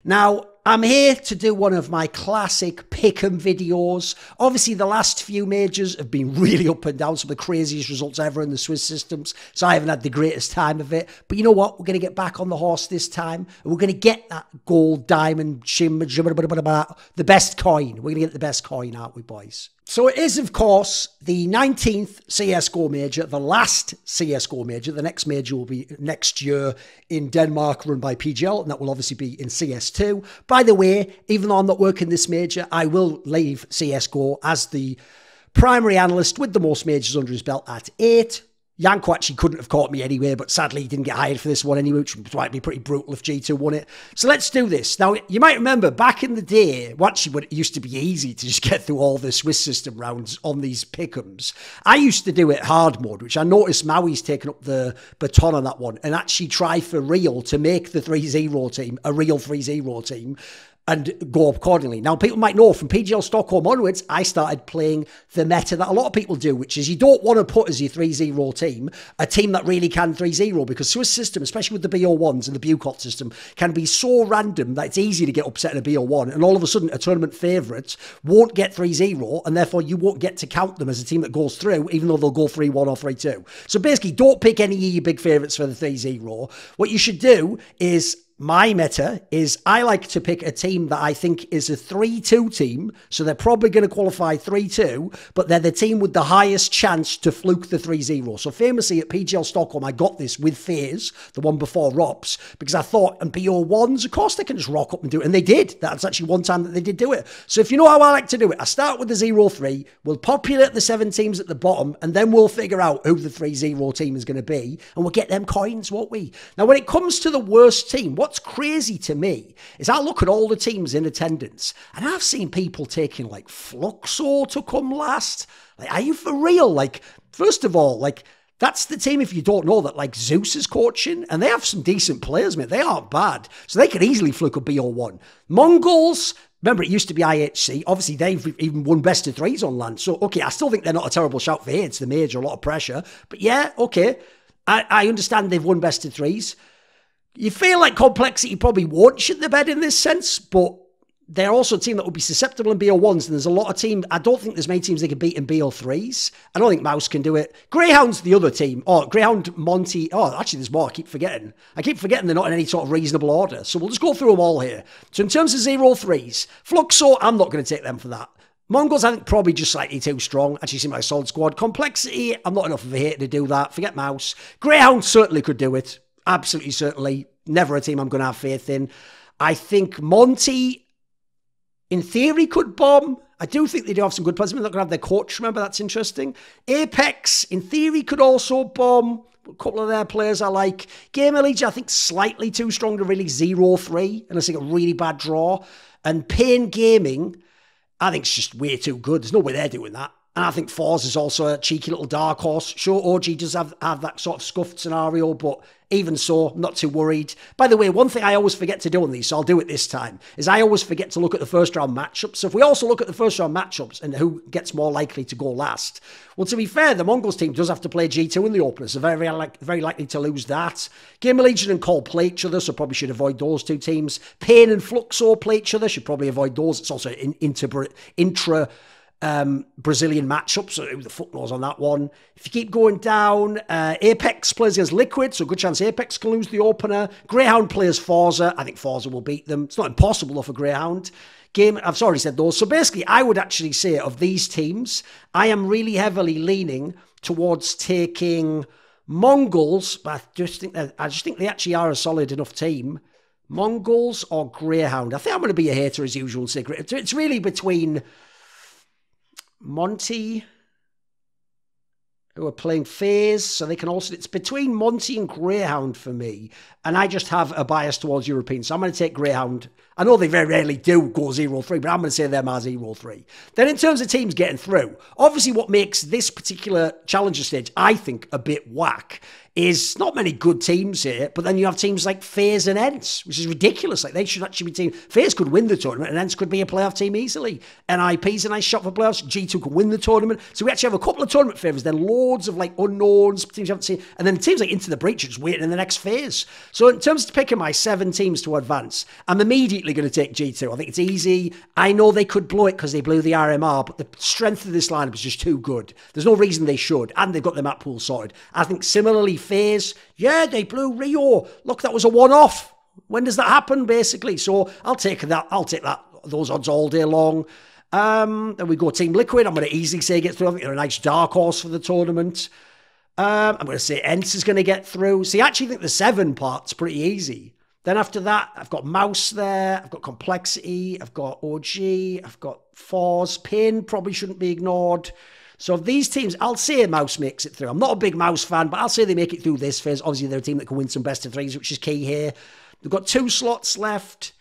Now, I'm here to do one of my classic pick'em videos. Obviously, the last few majors have been really up and down, some of the craziest results ever in the Swiss systems, so I haven't had the greatest time of it. But you know what? We're going to get back on the horse this time, and we're going to get that gold, diamond, the best coin. We're going to get the best coin, aren't we, boys? So it is, of course, the 19th CSGO major, the last CSGO major. The next major will be next year in Denmark, run by PGL, and that will obviously be in CS2. By the way, even though I'm not working this major, I will leave CSGO as the primary analyst with the most majors under his belt at 8. Yanko actually couldn't have caught me anyway, but sadly he didn't get hired for this one anyway, which might be pretty brutal if G2 won it. So let's do this. Now, you might remember back in the day, actually when it used to be easy to just get through all the Swiss system rounds on these pick'ems, I used to do it hard mode, which I noticed Maui's taken up the baton on that one and actually try for real to make the 3-0 team a real 3-0 team and go up accordingly. Now, people might know from PGL Stockholm onwards, I started playing the meta that a lot of people do, which is you don't want to put as your 3-0 team a team that really can 3-0, because Swiss system, especially with the BO1s and the Bucot system, can be so random that it's easy to get upset in a BO1, and all of a sudden a tournament favourite won't get 3-0, and therefore you won't get to count them as a team that goes through, even though they'll go 3-1 or 3-2. So basically, don't pick any of your big favourites for the 3-0. What you should do is, my meta is I like to pick a team that I think is a 3-2 team. So they're probably going to qualify 3-2, but they're the team with the highest chance to fluke the 3-0. So famously at PGL Stockholm, I got this with FaZe, the one before Rops, because I thought, and BO1s, of course they can just rock up and do it. And they did. That's actually one time that they did do it. So if you know how I like to do it, I start with the 0-3, we'll populate the 7 teams at the bottom, and then we'll figure out who the 3-0 team is going to be, and we'll get them coins, won't we? Now, when it comes to the worst team, what's crazy to me is I look at all the teams in attendance and I've seen people taking like Fluxo to come last. Like, are you for real? Like, first of all, like, that's the team, if you don't know, that like Zeus is coaching, and they have some decent players, mate. They aren't bad. So they could easily fluke a BO1. Mongols, remember, it used to be IHC. Obviously, they've even won best of 3s on land. So, okay, I still think they're not a terrible shout for here. It's the major, a lot of pressure. But yeah, okay. I understand they've won best of 3s. You feel like Complexity probably won't shit the bed in this sense, but they're also a team that would be susceptible in BO1s, and there's a lot of teams. I don't think there's many teams they can beat in BO3s. I don't think Mouse can do it. Greyhound's the other team. Oh, Greyhound, Monty. Oh, actually, there's more. I keep forgetting they're not in any sort of reasonable order. So we'll just go through them all here. So in terms of 0-3s, Fluxo, I'm not going to take them for that. Mongols, I think, probably just slightly too strong. Actually, seem like a solid squad. Complexity, I'm not enough of a hater to do that. Forget Mouse. Greyhound certainly could do it. Absolutely, certainly. Never a team I'm going to have faith in. I think Monty, in theory, could bomb. I do think they do have some good players. They're not going to have their coach, remember? That's interesting. Apex, in theory, could also bomb. A couple of their players I like. Gamer Legion, I think, slightly too strong to really 0-3, unless they get a really bad draw. And Pain Gaming, I think it's just way too good. There's no way they're doing that. And I think Force is also a cheeky little dark horse. Sure, OG does have that sort of scuffed scenario, but even so, I'm not too worried. By the way, one thing I always forget to do on these, so I'll do it this time, is I always forget to look at the first round matchups. So if we also look at the first round matchups and who gets more likely to go last, well, to be fair, the Mongols team does have to play G2 in the opener, so very likely to lose that. Gamer Legion and Cole play each other, so probably should avoid those two teams. Pain and Fluxo play each other, should probably avoid those. It's also intra Brazilian matchup, so who the fuck knows on that one. If you keep going down, Apex plays against Liquid, so good chance Apex can lose the opener. Greyhound plays Forza. I think Forza will beat them. It's not impossible though for Greyhound. I've already said those. So basically, I would actually say of these teams, I am really heavily leaning towards taking Mongols, but I just think they actually are a solid enough team. Mongols or Greyhound. I think I'm going to be a hater as usual and say it's really between Monty, who are playing FaZe, so they can also, it's between Monty and Greyhound for me, and I just have a bias towards European, so I'm going to take Greyhound. I know they very rarely do go 0-3, but I'm going to say them as 0-3. Then in terms of teams getting through, obviously what makes this particular Challenger stage, I think, a bit whack, is not many good teams here, but then you have teams like FaZe and ENCE, which is ridiculous. Like, they should actually be team. FaZe could win the tournament, and ENCE could be a playoff team easily. NIP's a nice shot for playoffs. G2 could win the tournament. So we actually have a couple of tournament favourites, then loads of like unknowns, teams you haven't seen, and then teams like Into the Breach are just waiting in the next phase. So in terms of picking my 7 teams to advance, I'm immediately going to take G2. I think it's easy. I know they could blow it because they blew the RMR, but the strength of this lineup is just too good. There's no reason they should, and they've got their map pool sorted. I think similarly, FaZe, yeah, they blew Rio. Look, that was a one-off. When does that happen, basically? So I'll take that. Those odds all day long. Then we go Team Liquid. I'm going to easily say get through. I think they're a nice dark horse for the tournament. I'm going to say ENCE is going to get through. See, I actually think the 7 part's pretty easy. Then after that, I've got Mouse there. I've got Complexity. I've got OG. I've got Force. Pain probably shouldn't be ignored. So of these teams, I'll say Mouse makes it through. I'm not a big Mouse fan, but I'll say they make it through this phase. Obviously, they're a team that can win some best of 3s, which is key here. They've got 2 slots left.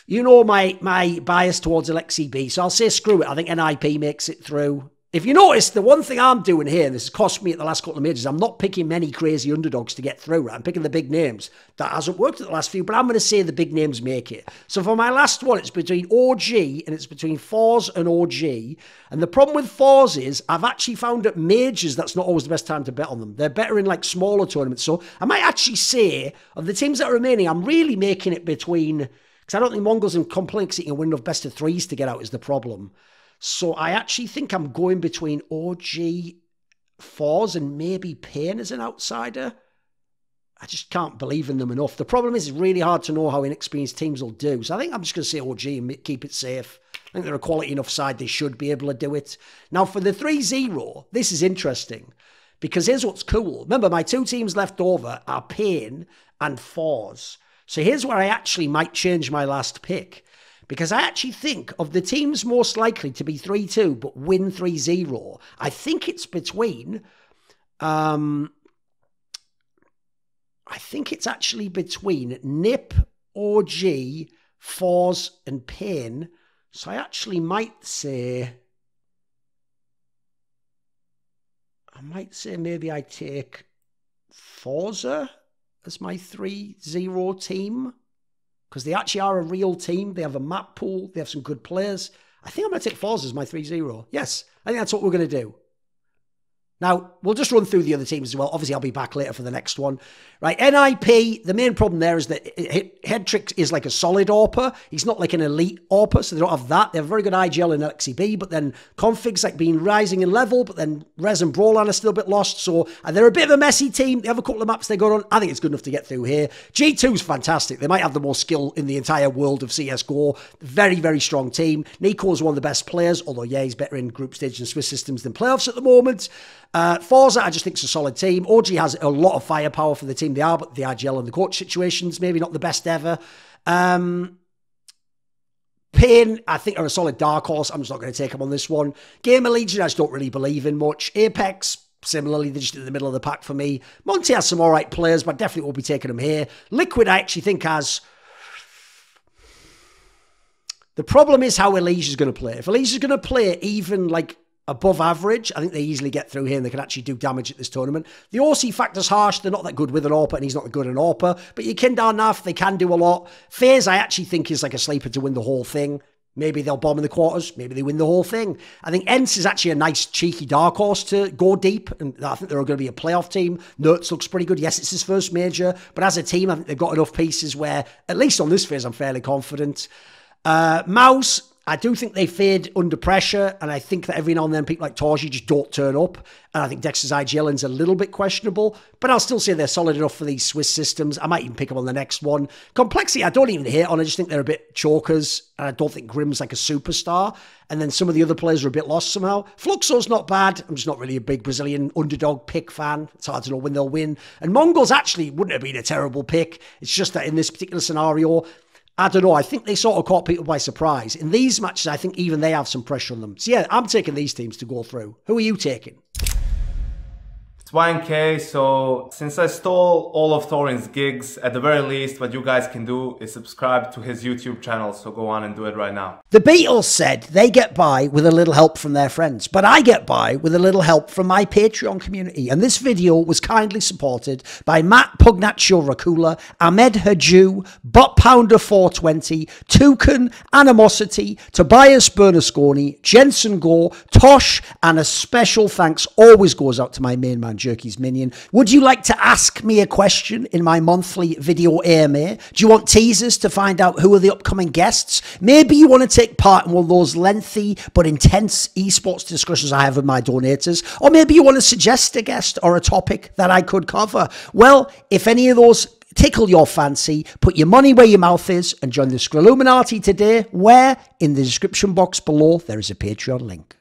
You know my bias towards LXCB, so I'll say screw it. I think NIP makes it through. If you notice, the one thing I'm doing here, and this has cost me at the last couple of majors, I'm not picking many crazy underdogs to get through. Right? I'm picking the big names. That hasn't worked at the last few, but I'm going to say the big names make it. So for my last one, it's between OG, and it's between Force and OG. And the problem with Force is, I've actually found at majors, that's not always the best time to bet on them. They're better in like smaller tournaments. So I might actually say, of the teams that are remaining, I'm really making it between, because I don't think Mongols and Complexity can win enough best of 3s to get out is the problem. So I actually think I'm going between OG, Force, and maybe Pain as an outsider. I just can't believe in them enough. The problem is it's really hard to know how inexperienced teams will do. So I think I'm just going to say OG and keep it safe. I think they're a quality enough side. They should be able to do it. Now for the 3-0, this is interesting. Because here's what's cool. Remember, my 2 teams left over are Pain and Force. So here's where I actually might change my last pick. Because I actually think of the teams most likely to be 3-2 but win 3-0, I think it's between, I think it's actually between NIP, OG, Force, and Pain. So I actually might say, maybe I take Forza as my 3-0 team. Because they actually are a real team. They have a map pool. They have some good players. I think I'm going to take Forza as my 3-0. Yes, I think that's what we're going to do. Now, we'll just run through the other teams as well. Obviously, I'll be back later for the next one. Right, NIP, the main problem there is that Headtrick is like a solid AWPer. He's not like an elite AWPer, so they don't have that. They have a very good IGL in LXCB, but then configs like being rising in level, but then Rez and Brawlan are still a bit lost. So they're a bit of a messy team. They have a couple of maps they go on. I think it's good enough to get through here. G2's fantastic. They might have the most skill in the entire world of CSGO. Very, very strong team. Nico is one of the best players, although, yeah, he's better in group stage and Swiss systems than playoffs at the moment. Forza, I just think it's a solid team. OG has a lot of firepower for the team they are, but the IGL and the coach situations, maybe not the best ever. Pain, I think, are a solid dark horse. I'm just not going to take them on this one. Gamer Legion, I just don't really believe in much. Apex, similarly, they're just in the middle of the pack for me. Monty has some all right players, but I definitely won't be taking them here. Liquid, I actually think has... The problem is how Elysia's going to play. If Elysia's going to play even, like, above average, I think they easily get through here and they can actually do damage at this tournament. The OC factor's harsh. They're not that good with an AWPer and he's not that good an AWPer. But you can down Naf, they can do a lot. FaZe, I actually think is like a sleeper to win the whole thing. Maybe they'll bomb in the quarters. Maybe they win the whole thing. I think ENCE is actually a nice, cheeky dark horse to go deep. And I think they're going to be a playoff team. Nertz looks pretty good. Yes, it's his first major. But as a team, I think they've got enough pieces where, at least on this phase, I'm fairly confident. Mouse, I do think they fade under pressure, and I think that every now and then people like Tosh just don't turn up, and I think Dexter's IGL's a little bit questionable, but I'll still say they're solid enough for these Swiss systems. I might even pick them on the next one. Complexity, I don't even hate on. I just think they're a bit chokers, and I don't think Grim's like a superstar, and then some of the other players are a bit lost somehow. Fluxo's not bad. I'm just not really a big Brazilian underdog pick fan. It's hard to know when they'll win. And Mongols actually wouldn't have been a terrible pick. It's just that in this particular scenario, I don't know. I think they sort of caught people by surprise. In these matches, I think even they have some pressure on them. So yeah, I'm taking these teams to go through. Who are you taking? 1K, so since I stole all of Thorin's gigs, at the very least, what you guys can do is subscribe to his YouTube channel, so go on and do it right now. The Beatles said they get by with a little help from their friends, but I get by with a little help from my Patreon community, and this video was kindly supported by Matt Pugnatio Rajcula, Ahmed Hadjou, Bot Pounder 420, Torin, Animosity, Tobias Bernasconi, Jensen Goh, Tosh, and a special thanks always goes out to my main man Jerky's Minion. Would you like to ask me a question in my monthly video AMA? Do you want teasers to find out who are the upcoming guests? Maybe you want to take part in one of those lengthy but intense esports discussions I have with my donators, or maybe you want to suggest a guest or a topic that I could cover. Well, if any of those tickle your fancy, put your money where your mouth is and join the Skrilluminati today, where in the description box below there is a Patreon link.